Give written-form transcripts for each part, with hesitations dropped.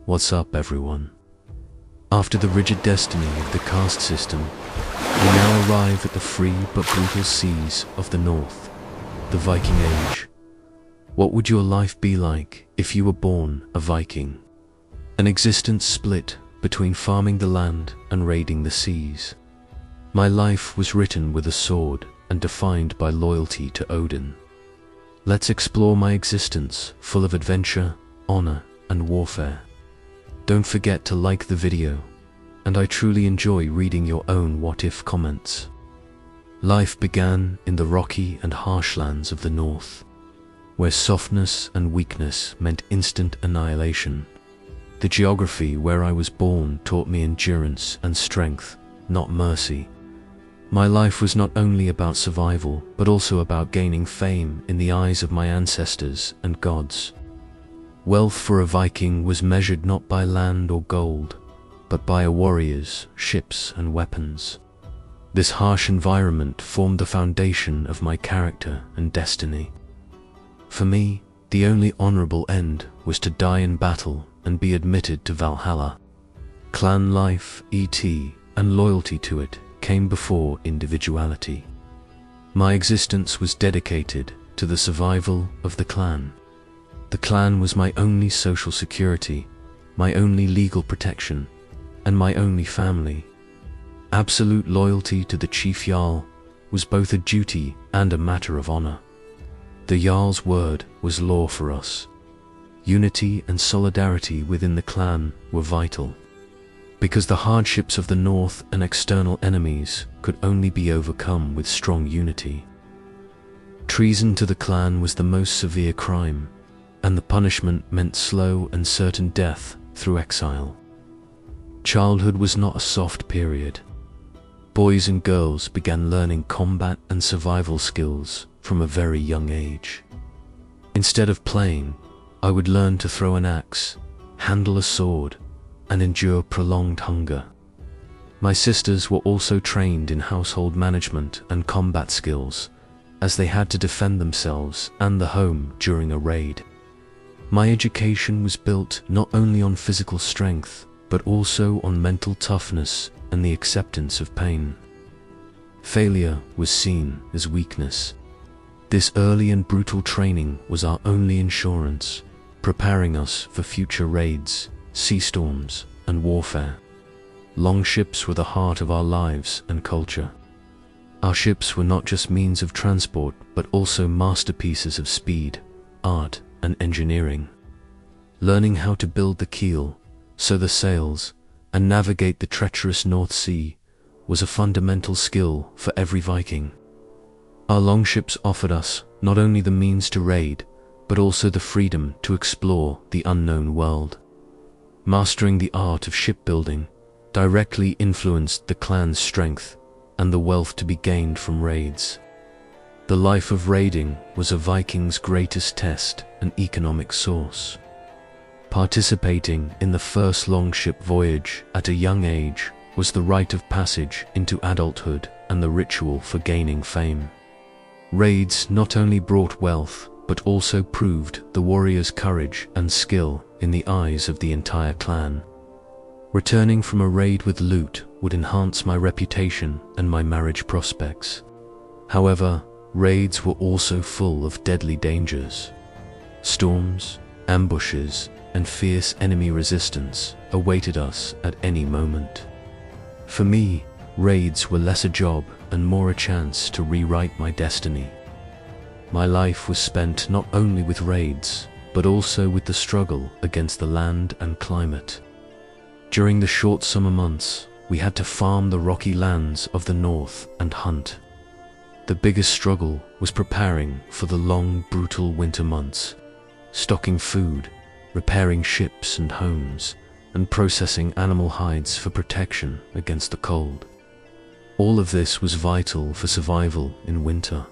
What's up, everyone? After the rigid destiny of the caste system, we now arrive at the free but brutal seas of the North, the Viking Age. What would your life be like if you were born a Viking? An existence split between farming the land and raiding the seas. My life was written with a sword and defined by loyalty to Odin. Let's explore my existence, full of adventure, honor, and warfare. Don't forget to like the video, and I truly enjoy reading your own what-if comments. Life began in the rocky and harsh lands of the North, where softness and weakness meant instant annihilation. The geography where I was born taught me endurance and strength, not mercy. My life was not only about survival, but also about gaining fame in the eyes of my ancestors and gods. Wealth for a Viking was measured not by land or gold, but by a warrior's ships and weapons. This harsh environment formed the foundation of my character and destiny. For me, the only honorable end was to die in battle and be admitted to Valhalla. Clan life, and loyalty to it came before individuality. My existence was dedicated to the survival of the clan. The clan was my only social security, my only legal protection, and my only family. Absolute loyalty to the chief Jarl was both a duty and a matter of honor. The Jarl's word was law for us. Unity and solidarity within the clan were vital, because the hardships of the North and external enemies could only be overcome with strong unity. Treason to the clan was the most severe crime, and the punishment meant slow and certain death through exile. Childhood was not a soft period. Boys and girls began learning combat and survival skills from a very young age. Instead of playing, I would learn to throw an axe, handle a sword, and endure prolonged hunger. My sisters were also trained in household management and combat skills, as they had to defend themselves and the home during a raid. My education was built not only on physical strength, but also on mental toughness and the acceptance of pain. Failure was seen as weakness. This early and brutal training was our only insurance, preparing us for future raids, sea storms, and warfare. Longships were the heart of our lives and culture. Our ships were not just means of transport, but also masterpieces of speed, art, and engineering. Learning how to build the keel, sew the sails, and navigate the treacherous North Sea was a fundamental skill for every Viking. Our longships offered us not only the means to raid, but also the freedom to explore the unknown world. Mastering the art of shipbuilding directly influenced the clan's strength and the wealth to be gained from raids. The life of raiding was a Viking's greatest test and economic source. Participating in the first longship voyage at a young age was the rite of passage into adulthood and the ritual for gaining fame. Raids not only brought wealth, but also proved the warrior's courage and skill in the eyes of the entire clan. Returning from a raid with loot would enhance my reputation and my marriage prospects. However, raids were also full of deadly dangers. Storms, ambushes, and fierce enemy resistance awaited us at any moment. For me, raids were less a job and more a chance to rewrite my destiny. My life was spent not only with raids, but also with the struggle against the land and climate. During the short summer months, we had to farm the rocky lands of the North and hunt. The biggest struggle was preparing for the long, brutal winter months, stocking food, repairing ships and homes, and processing animal hides for protection against the cold. All of this was vital for survival in winter.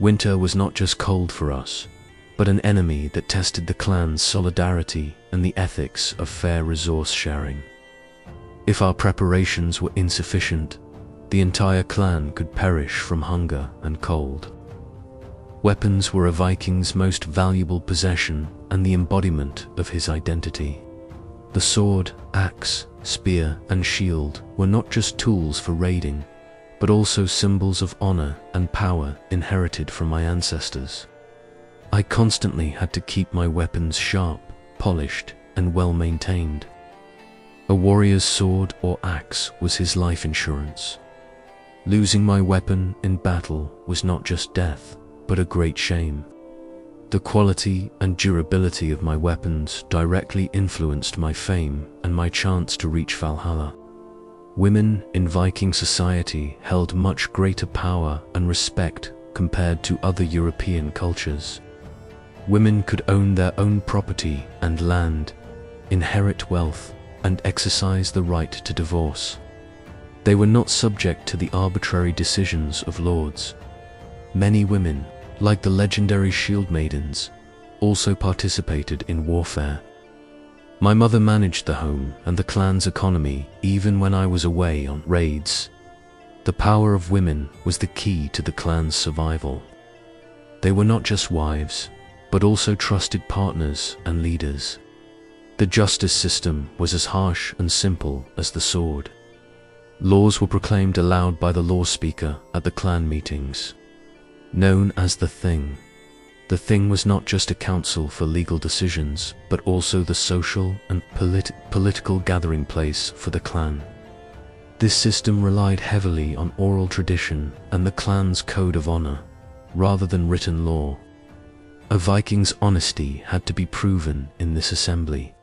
Winter was not just cold for us, but an enemy that tested the clan's solidarity and the ethics of fair resource sharing. If our preparations were insufficient, the entire clan could perish from hunger and cold. Weapons were a Viking's most valuable possession and the embodiment of his identity. The sword, axe, spear, and shield were not just tools for raiding, but also symbols of honor and power inherited from my ancestors. I constantly had to keep my weapons sharp, polished, and well maintained. A warrior's sword or axe was his life insurance. Losing my weapon in battle was not just death, but a great shame. The quality and durability of my weapons directly influenced my fame and my chance to reach Valhalla. Women in Viking society held much greater power and respect compared to other European cultures. Women could own their own property and land, inherit wealth, and exercise the right to divorce. They were not subject to the arbitrary decisions of lords. Many women, like the legendary shield maidens, also participated in warfare. My mother managed the home and the clan's economy even when I was away on raids. The power of women was the key to the clan's survival. They were not just wives, but also trusted partners and leaders. The justice system was as harsh and simple as the sword. Laws were proclaimed aloud by the law speaker at the clan meetings. Known as the Thing. The Thing was not just a council for legal decisions, but also the social and political gathering place for the clan. This system relied heavily on oral tradition and the clan's code of honor, rather than written law. A Viking's honesty had to be proven in this assembly.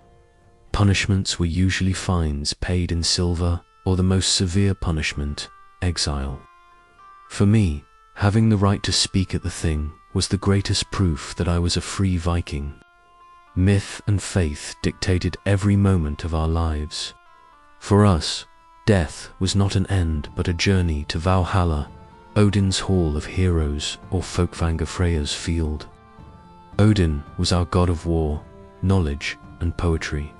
Punishments were usually fines paid in silver, or the most severe punishment, exile. For me, having the right to speak at the Thing was the greatest proof that I was a free Viking. Myth and faith dictated every moment of our lives. For us, death was not an end but a journey to Valhalla, Odin's Hall of Heroes or Folkvanger Freya's field. Odin was our god of war, knowledge, and poetry.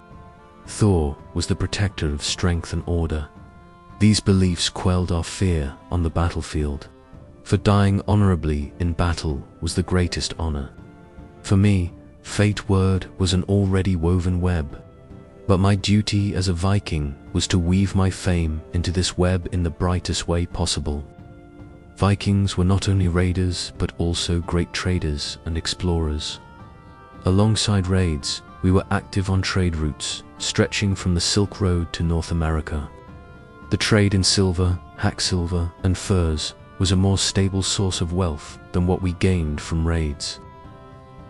Thor was the protector of strength and order. These beliefs quelled our fear on the battlefield, for dying honorably in battle was the greatest honor. For me, fate word was an already woven web, but my duty as a Viking was to weave my fame into this web in the brightest way possible. Vikings were not only raiders but also great traders and explorers. Alongside raids, we were active on trade routes, stretching from the Silk Road to North America. The trade in silver, hacksilver, and furs was a more stable source of wealth than what we gained from raids.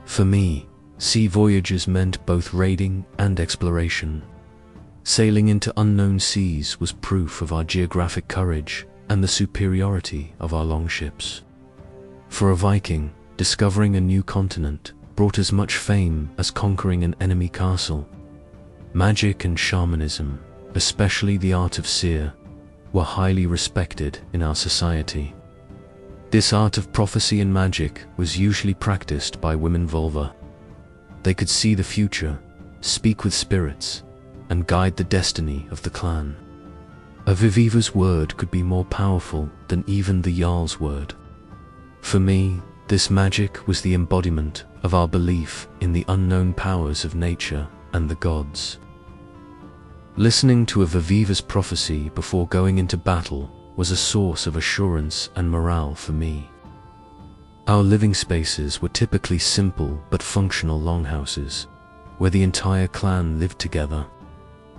For me, sea voyages meant both raiding and exploration. Sailing into unknown seas was proof of our geographic courage and the superiority of our longships. For a Viking, discovering a new continent brought as much fame as conquering an enemy castle. Magic and shamanism, especially the art of seer, were highly respected in our society. This art of prophecy and magic was usually practiced by women vulva. They could see the future, speak with spirits, and guide the destiny of the clan. A Viviva's word could be more powerful than even the Jarl's word. For me, this magic was the embodiment of our belief in the unknown powers of nature and the gods. Listening to a Viviva's prophecy before going into battle was a source of assurance and morale for me. Our living spaces were typically simple but functional longhouses, where the entire clan lived together.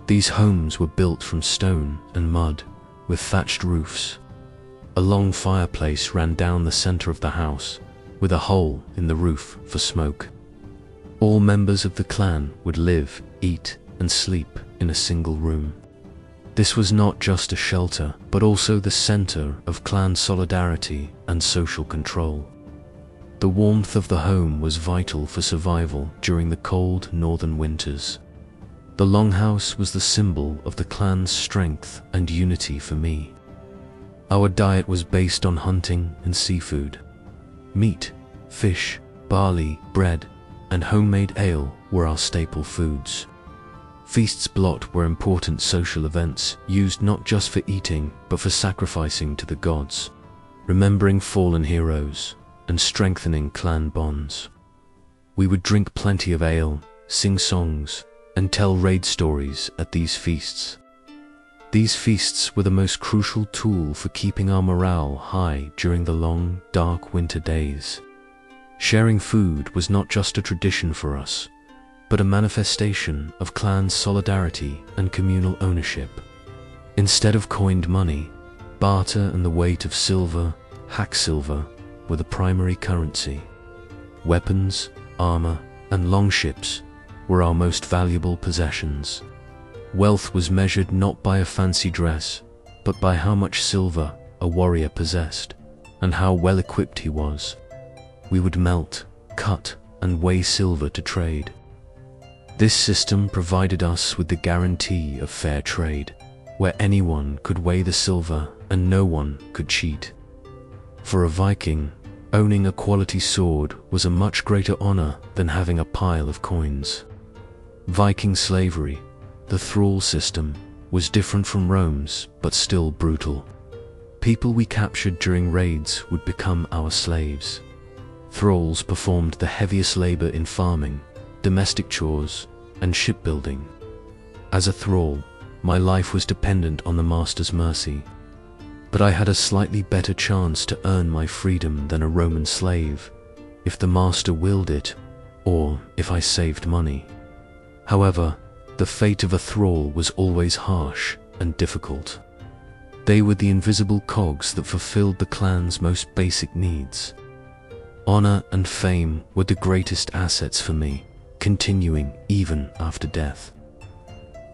These homes were built from stone and mud, with thatched roofs. A long fireplace ran down the center of the house, with a hole in the roof for smoke. All members of the clan would live, eat, and sleep in a single room. This was not just a shelter, but also the center of clan solidarity and social control. The warmth of the home was vital for survival during the cold northern winters. The longhouse was the symbol of the clan's strength and unity for me. Our diet was based on hunting and seafood. Meat, fish, barley, bread, and homemade ale were our staple foods. Feasts blot were important social events used not just for eating but for sacrificing to the gods, remembering fallen heroes, and strengthening clan bonds. We would drink plenty of ale, sing songs, and tell raid stories at these feasts. These feasts were the most crucial tool for keeping our morale high during the long, dark winter days. Sharing food was not just a tradition for us, but a manifestation of clan solidarity and communal ownership. Instead of coined money, barter and the weight of silver, hack silver, were the primary currency. Weapons, armor, and longships were our most valuable possessions. Wealth was measured not by a fancy dress, but by how much silver a warrior possessed, and how well equipped he was. We would melt, cut, and weigh silver to trade. This system provided us with the guarantee of fair trade, where anyone could weigh the silver and no one could cheat. For a Viking, owning a quality sword was a much greater honor than having a pile of coins. Viking slavery, the thrall system, was different from Rome's, but still brutal. People we captured during raids would become our slaves. Thralls performed the heaviest labor in farming, domestic chores, and shipbuilding. As a thrall, my life was dependent on the master's mercy. But I had a slightly better chance to earn my freedom than a Roman slave, if the master willed it, or if I saved money. However, the fate of a thrall was always harsh and difficult. They were the invisible cogs that fulfilled the clan's most basic needs. Honor and fame were the greatest assets for me, continuing even after death.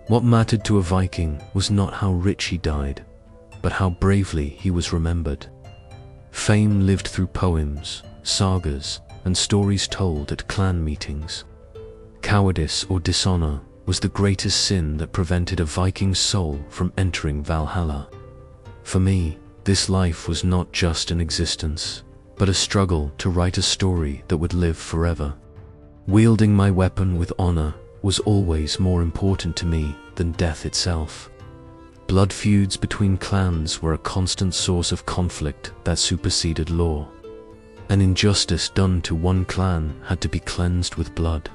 What mattered to a Viking was not how rich he died, but how bravely he was remembered. Fame lived through poems, sagas, and stories told at clan meetings. Cowardice or dishonor was the greatest sin that prevented a Viking's soul from entering Valhalla. For me, this life was not just an existence, but a struggle to write a story that would live forever. Wielding my weapon with honor was always more important to me than death itself. Blood feuds between clans were a constant source of conflict that superseded law. An injustice done to one clan had to be cleansed with blood.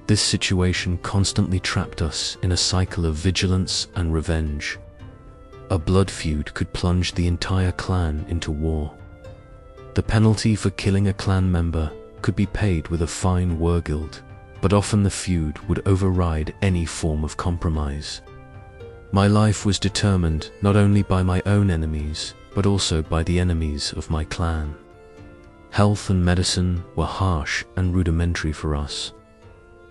This situation constantly trapped us in a cycle of vigilance and revenge. A blood feud could plunge the entire clan into war. The penalty for killing a clan member could be paid with a fine wergild, but often the feud would override any form of compromise. My life was determined not only by my own enemies, but also by the enemies of my clan. Health and medicine were harsh and rudimentary for us.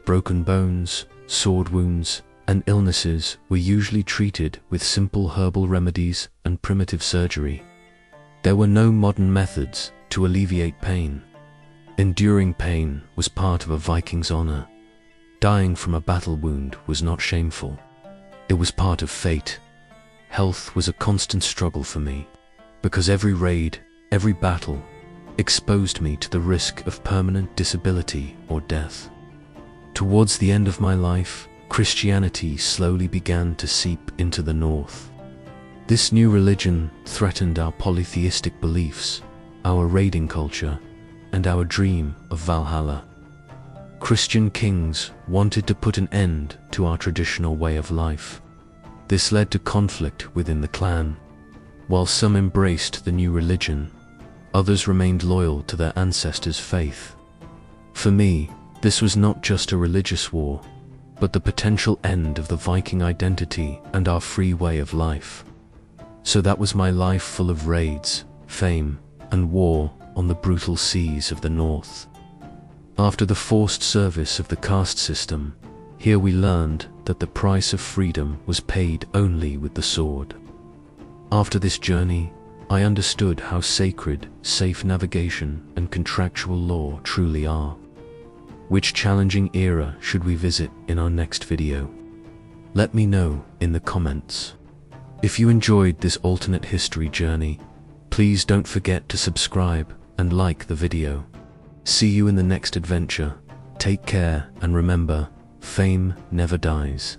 Broken bones, sword wounds, and illnesses were usually treated with simple herbal remedies and primitive surgery. There were no modern methods to alleviate pain. Enduring pain was part of a Viking's honor. Dying from a battle wound was not shameful. It was part of fate. Health was a constant struggle for me, because every raid, every battle, exposed me to the risk of permanent disability or death. Towards the end of my life, Christianity slowly began to seep into the north. This new religion threatened our polytheistic beliefs, our raiding culture, and our dream of Valhalla. Christian kings wanted to put an end to our traditional way of life. This led to conflict within the clan. While some embraced the new religion, others remained loyal to their ancestors' faith. For me, this was not just a religious war, but the potential end of the Viking identity and our free way of life. So that was my life, full of raids, fame, and war on the brutal seas of the north. After the forced service of the caste system, here we learned that the price of freedom was paid only with the sword. After this journey, I understood how sacred safe navigation and contractual law truly are. Which challenging era should we visit in our next video? Let me know in the comments. If you enjoyed this alternate history journey, please don't forget to subscribe and like the video. See you in the next adventure. Take care and remember, fame never dies.